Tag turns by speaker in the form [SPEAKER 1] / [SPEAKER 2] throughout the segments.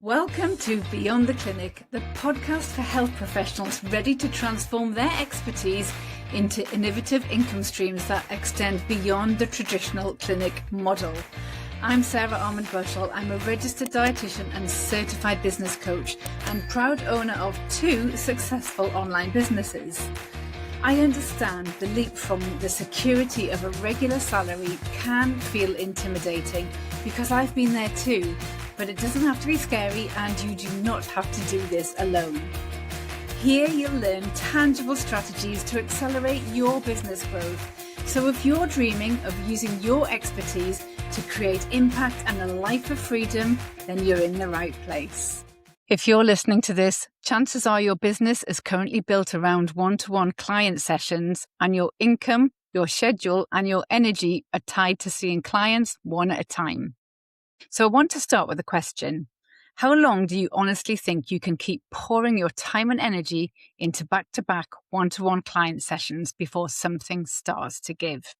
[SPEAKER 1] Welcome to Beyond the Clinic, the podcast for health professionals ready to transform their expertise into innovative income streams that extend beyond the traditional clinic model. I'm Sarah Armand-Bushell. I'm a registered dietitian and certified business coach and proud owner of 2 successful online businesses. I understand the leap from the security of a regular salary can feel intimidating because I've been there too. But it doesn't have to be scary, and you do not have to do this alone. Here you'll learn tangible strategies to accelerate your business growth. So if you're dreaming of using your expertise to create impact and a life of freedom, then you're in the right place. If you're listening to this, chances are your business is currently built around one-to-one client sessions, and your income, your schedule, and your energy are tied to seeing clients one at a time. So I want to start with a question. How long do you honestly think you can keep pouring your time and energy into back-to-back one-to-one client sessions before something starts to give?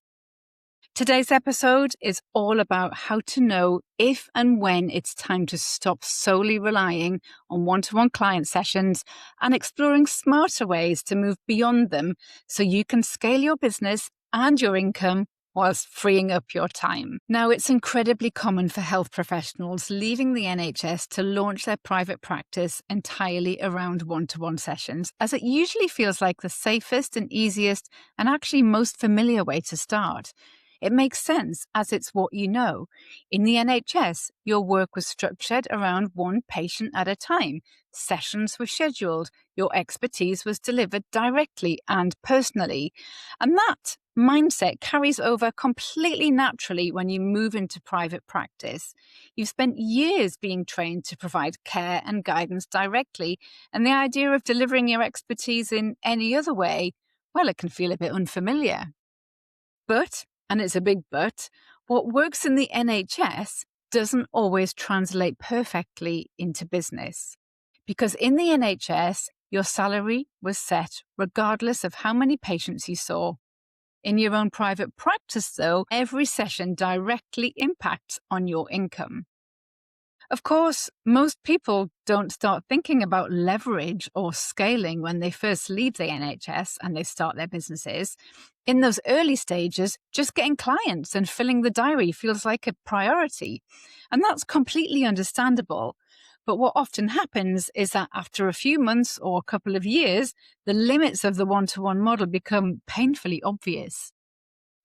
[SPEAKER 1] Today's episode is all about how to know if and when it's time to stop solely relying on one-to-one client sessions and exploring smarter ways to move beyond them so you can scale your business and your income whilst freeing up your time. Now, it's incredibly common for health professionals leaving the NHS to launch their private practice entirely around one-to-one sessions, as it usually feels like the safest and easiest and actually most familiar way to start. It makes sense as it's what you know. In the NHS, your work was structured around one patient at a time. Sessions were scheduled. Your expertise was delivered directly and personally. And that mindset carries over completely naturally when you move into private practice. You've spent years being trained to provide care and guidance directly, and the idea of delivering your expertise in any other way, well, it can feel a bit unfamiliar. But, and it's a big but, what works in the NHS doesn't always translate perfectly into business. Because in the NHS, your salary was set regardless of how many patients you saw. In your own private practice, though, every session directly impacts on your income. Of course, most people don't start thinking about leverage or scaling when they first leave the NHS and they start their businesses. In those early stages, just getting clients and filling the diary feels like a priority. And that's completely understandable. But what often happens is that after a few months or a couple of years, the limits of the one-to-one model become painfully obvious.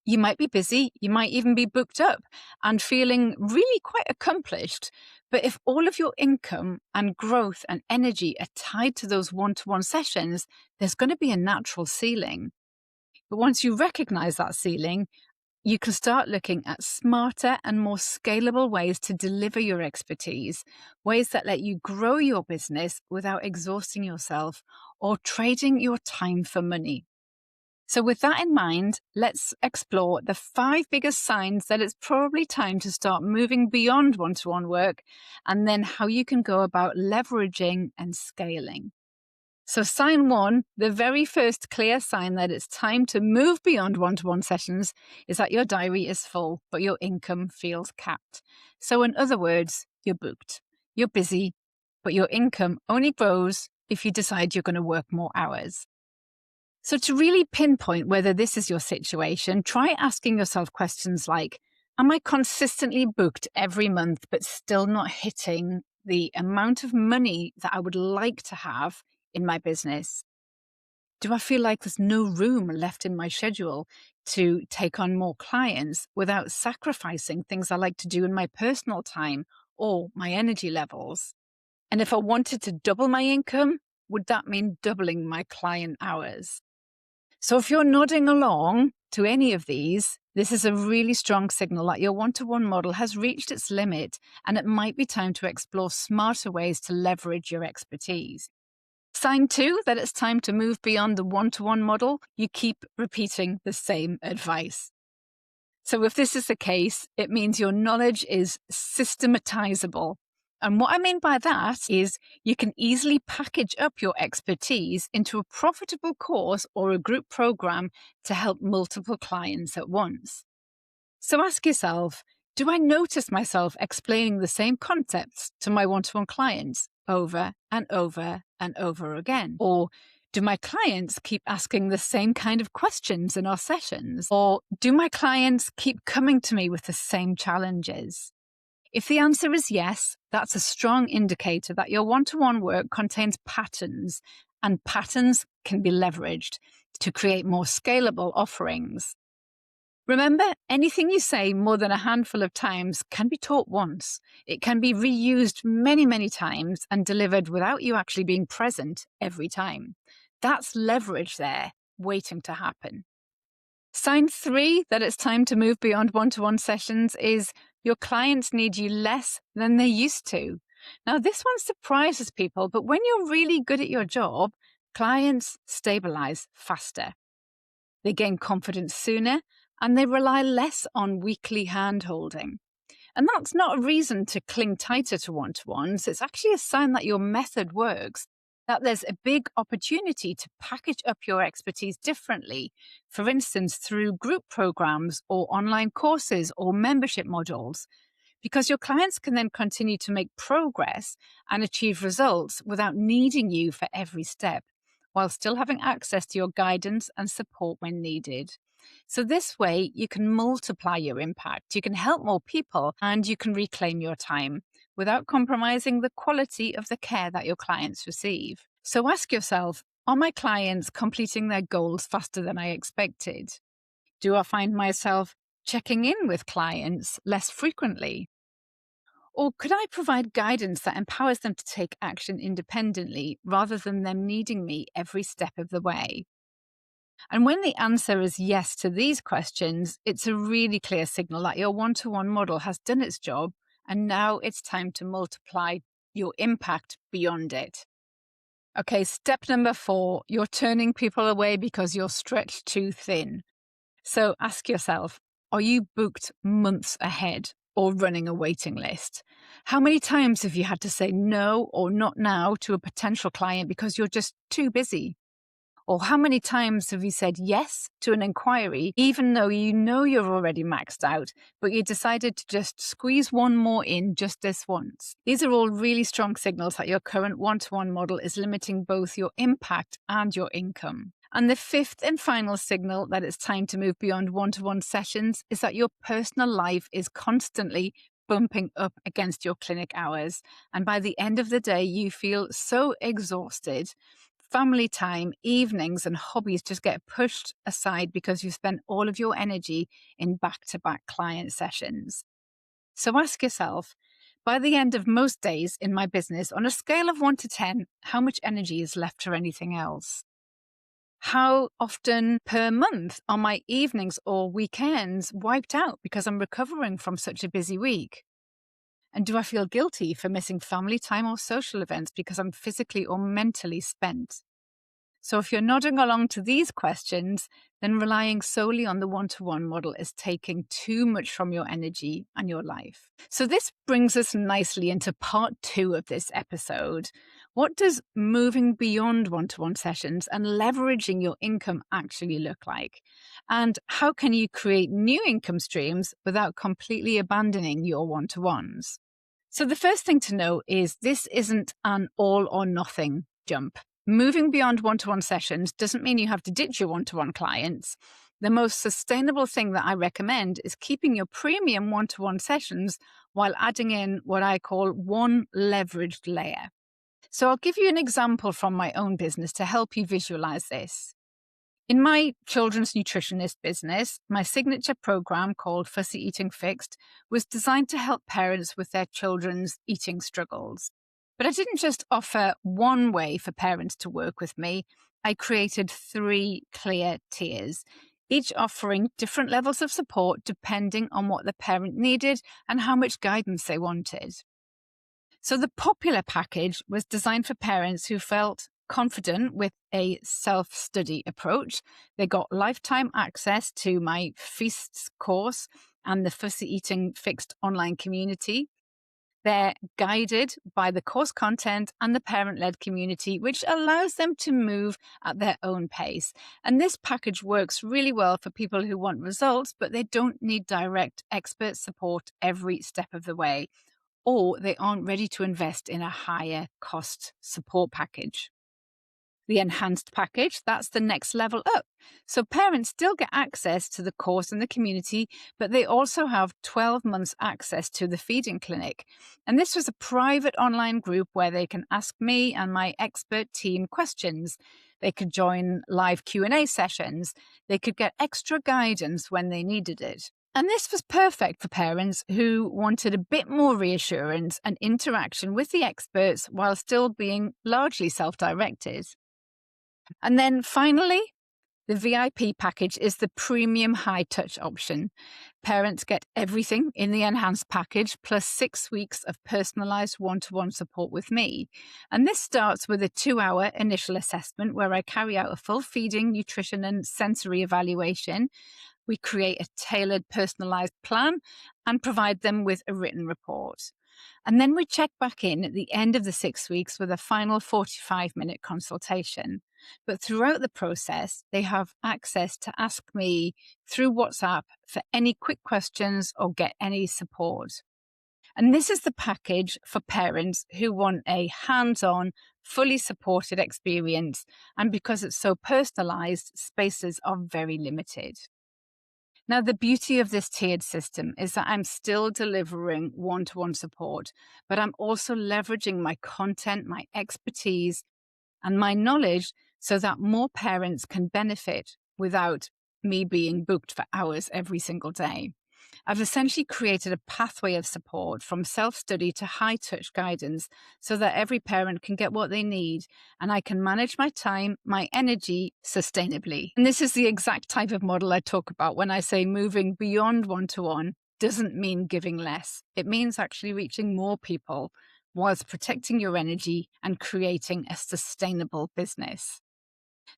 [SPEAKER 1] You might be busy, you might even be booked up and feeling really quite accomplished. But if all of your income and growth and energy are tied to those one-to-one sessions, there's going to be a natural ceiling. But once you recognize that ceiling, you can start looking at smarter and more scalable ways to deliver your expertise, ways that let you grow your business without exhausting yourself or trading your time for money. So with that in mind, let's explore the 5 biggest signs that it's probably time to start moving beyond one-to-one work, and then how you can go about leveraging and scaling. So sign 1, the very first clear sign that it's time to move beyond one-to-one sessions is that your diary is full, but your income feels capped. So in other words, you're booked. You're busy, but your income only grows if you decide you're going to work more hours. So to really pinpoint whether this is your situation, try asking yourself questions like, am I consistently booked every month but still not hitting the amount of money that I would like to have in my business? Do I feel like there's no room left in my schedule to take on more clients without sacrificing things I like to do in my personal time or my energy levels? And if I wanted to double my income, would that mean doubling my client hours? So if you're nodding along to any of these, this is a really strong signal that your one-to-one model has reached its limit, and it might be time to explore smarter ways to leverage your expertise. Sign 2, that it's time to move beyond the one-to-one model, you keep repeating the same advice. So if this is the case, it means your knowledge is systematizable. And what I mean by that is you can easily package up your expertise into a profitable course or a group program to help multiple clients at once. So ask yourself, Do I notice myself explaining the same concepts to my one-to-one clients over and over and over again? Or do my clients keep asking the same kind of questions in our sessions? Or do my clients keep coming to me with the same challenges? If the answer is yes, that's a strong indicator that your one-to-one work contains patterns, and patterns can be leveraged to create more scalable offerings. Remember, anything you say more than a handful of times can be taught once. It can be reused many, many times and delivered without you actually being present every time. That's leverage there, waiting to happen. Sign 3 that it's time to move beyond one-to-one sessions is your clients need you less than they used to. Now, this one surprises people, but when you're really good at your job, clients stabilize faster. They gain confidence sooner, and they rely less on weekly hand-holding. And that's not a reason to cling tighter to one-to-ones. It's actually a sign that your method works, that there's a big opportunity to package up your expertise differently, for instance, through group programs or online courses or membership modules, because your clients can then continue to make progress and achieve results without needing you for every step, while still having access to your guidance and support when needed. So this way, you can multiply your impact, you can help more people, and you can reclaim your time without compromising the quality of the care that your clients receive. So ask yourself, are my clients completing their goals faster than I expected? Do I find myself checking in with clients less frequently? Or could I provide guidance that empowers them to take action independently rather than them needing me every step of the way? And when the answer is yes to these questions, it's a really clear signal that your one-to-one model has done its job, and now it's time to multiply your impact beyond it. Okay, step number 4, you're turning people away because you're stretched too thin. So ask yourself, are you booked months ahead or running a waiting list? How many times have you had to say no or not now to a potential client because you're just too busy? Or how many times have you said yes to an inquiry, even though you know you're already maxed out, but you decided to just squeeze one more in just this once? These are all really strong signals that your current one-to-one model is limiting both your impact and your income. And the 5th and final signal that it's time to move beyond one-to-one sessions is that your personal life is constantly bumping up against your clinic hours. And by the end of the day, you feel so exhausted. Family time, evenings, and hobbies just get pushed aside because you spend all of your energy in back-to-back client sessions. So ask yourself, by the end of most days in my business, on a scale of 1 to 10, how much energy is left for anything else? How often per month are my evenings or weekends wiped out because I'm recovering from such a busy week? And do I feel guilty for missing family time or social events because I'm physically or mentally spent? So if you're nodding along to these questions, then relying solely on the one-to-one model is taking too much from your energy and your life. So this brings us nicely into part 2 of this episode. What does moving beyond one-to-one sessions and leveraging your income actually look like? And how can you create new income streams without completely abandoning your one-to-ones? So the first thing to know is this isn't an all or nothing jump. Moving beyond one-to-one sessions doesn't mean you have to ditch your one-to-one clients. The most sustainable thing that I recommend is keeping your premium one-to-one sessions while adding in what I call one leveraged layer. So I'll give you an example from my own business to help you visualize this. In my children's nutritionist business, my signature program called Fussy Eating Fixed was designed to help parents with their children's eating struggles. But I didn't just offer one way for parents to work with me. I created 3 clear tiers, each offering different levels of support depending on what the parent needed and how much guidance they wanted. So the popular package was designed for parents who felt confident with a self-study approach. They got lifetime access to my Feasts course and the Fussy Eating Fixed online community. They're guided by the course content and the parent-led community, which allows them to move at their own pace. And this package works really well for people who want results, but they don't need direct expert support every step of the way, or they aren't ready to invest in a higher cost support package. The enhanced package, that's the next level up. So parents still get access to the course and the community, but they also have 12 months access to the feeding clinic. And this was a private online group where they can ask me and my expert team questions. They could join live Q&A sessions. They could get extra guidance when they needed it. And this was perfect for parents who wanted a bit more reassurance and interaction with the experts while still being largely self-directed. And then finally, the VIP package is the premium high-touch option. Parents get everything in the enhanced package, plus 6 weeks of personalized one-to-one support with me. And this starts with a 2-hour initial assessment where I carry out a full feeding, nutrition, and sensory evaluation. We create a tailored, personalized plan and provide them with a written report. And then we check back in at the end of the 6 weeks with a final 45-minute consultation. But throughout the process, they have access to ask me through WhatsApp for any quick questions or get any support. And this is the package for parents who want a hands-on, fully supported experience. And because it's so personalized, spaces are very limited. Now, the beauty of this tiered system is that I'm still delivering one-to-one support, but I'm also leveraging my content, my expertise, and my knowledge so that more parents can benefit without me being booked for hours every single day. I've essentially created a pathway of support from self-study to high-touch guidance so that every parent can get what they need and I can manage my time, my energy sustainably. And this is the exact type of model I talk about when I say moving beyond one-to-one doesn't mean giving less. It means actually reaching more people whilst protecting your energy and creating a sustainable business.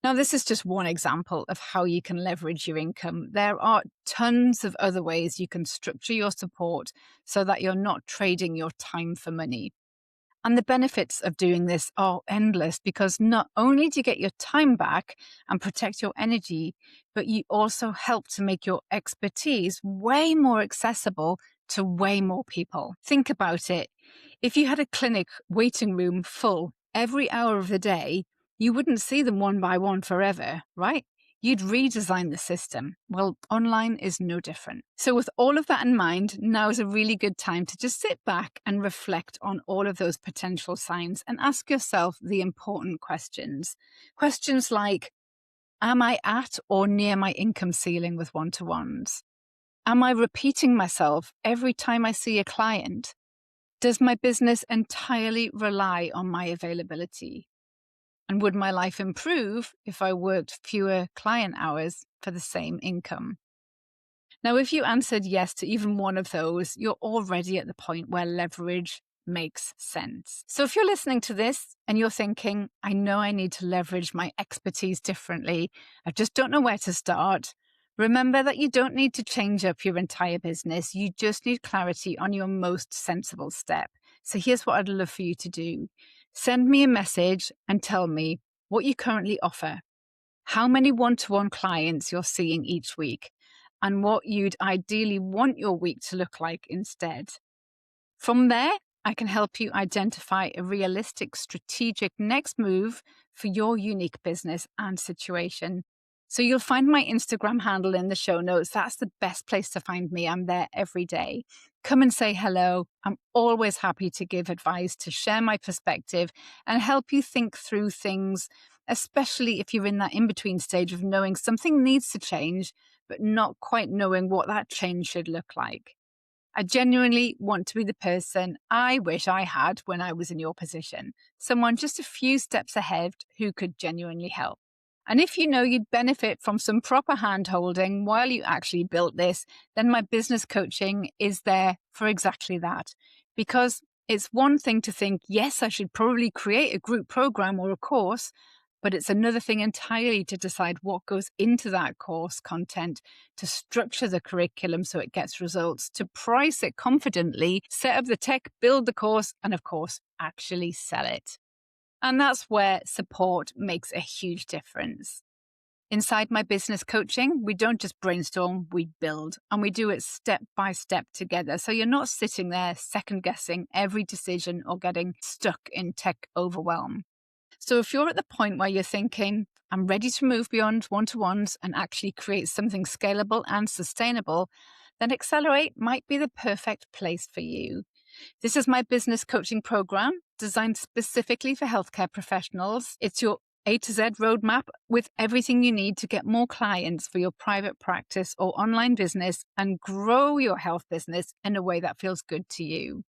[SPEAKER 1] Now, this is just one example of how you can leverage your income. There are tons of other ways you can structure your support so that you're not trading your time for money. And the benefits of doing this are endless because not only do you get your time back and protect your energy, but you also help to make your expertise way more accessible to way more people. Think about it. If you had a clinic waiting room full every hour of the day, you wouldn't see them one by one forever, right? You'd redesign the system. Well, online is no different. So with all of that in mind, now is a really good time to just sit back and reflect on all of those potential signs and ask yourself the important questions. Questions like, am I at or near my income ceiling with one-to-ones? Am I repeating myself every time I see a client? Does my business entirely rely on my availability? And would my life improve if I worked fewer client hours for the same income? Now, if you answered yes to even one of those, you're already at the point where leverage makes sense. So if you're listening to this and you're thinking, I know I need to leverage my expertise differently, I just don't know where to start, remember that you don't need to change up your entire business. You just need clarity on your most sensible step. So here's what I'd love for you to do. Send me a message and tell me what you currently offer, how many one-to-one clients you're seeing each week, and what you'd ideally want your week to look like instead. From there, I can help you identify a realistic, strategic next move for your unique business and situation. So you'll find my Instagram handle in the show notes. That's the best place to find me. I'm there every day. Come and say hello. I'm always happy to give advice, to share my perspective and help you think through things, especially if you're in that in-between stage of knowing something needs to change, but not quite knowing what that change should look like. I genuinely want to be the person I wish I had when I was in your position, someone just a few steps ahead who could genuinely help. And if you know you'd benefit from some proper hand-holding while you actually built this, then my business coaching is there for exactly that. Because it's one thing to think, yes, I should probably create a group program or a course, But it's another thing entirely to decide what goes into that course content, to structure the curriculum so it gets results, to price it confidently, set up the tech, build the course, and of course, actually sell it. And that's where support makes a huge difference. Inside my business coaching, we don't just brainstorm, we build, and we do it step by step together. So you're not sitting there second guessing every decision or getting stuck in tech overwhelm. So if you're at the point where you're thinking, I'm ready to move beyond one-to-ones and actually create something scalable and sustainable, then Accelerate might be the perfect place for you. This is my business coaching program designed specifically for healthcare professionals. It's your A to Z roadmap with everything you need to get more clients for your private practice or online business and grow your health business in a way that feels good to you.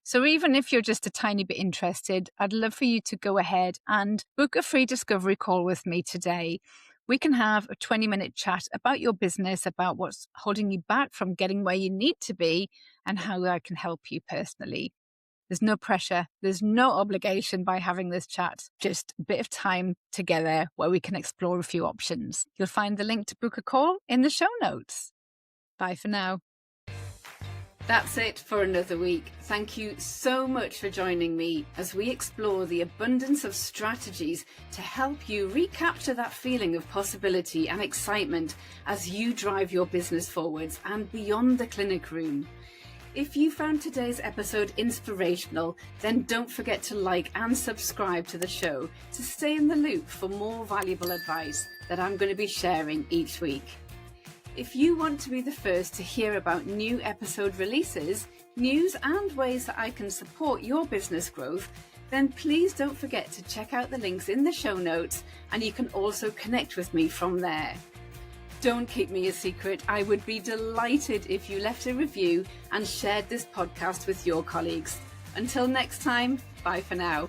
[SPEAKER 1] So even if you're just a tiny bit interested, I'd love for you to go ahead and book a free discovery call with me today. We can have a 20-minute chat about your business, about what's holding you back from getting where you need to be, and how I can help you personally. There's no pressure. There's no obligation by having this chat. Just a bit of time together where we can explore a few options. You'll find the link to book a call in the show notes. Bye for now. That's it for another week. Thank you so much for joining me as we explore the abundance of strategies to help you recapture that feeling of possibility and excitement as you drive your business forwards and beyond the clinic room. If you found today's episode inspirational, then don't forget to like and subscribe to the show to stay in the loop for more valuable advice that I'm going to be sharing each week. If you want to be the first to hear about new episode releases, news and ways that I can support your business growth, then please don't forget to check out the links in the show notes, and you can also connect with me from there. Don't keep me a secret. I would be delighted if you left a review and shared this podcast with your colleagues. Until next time, bye for now.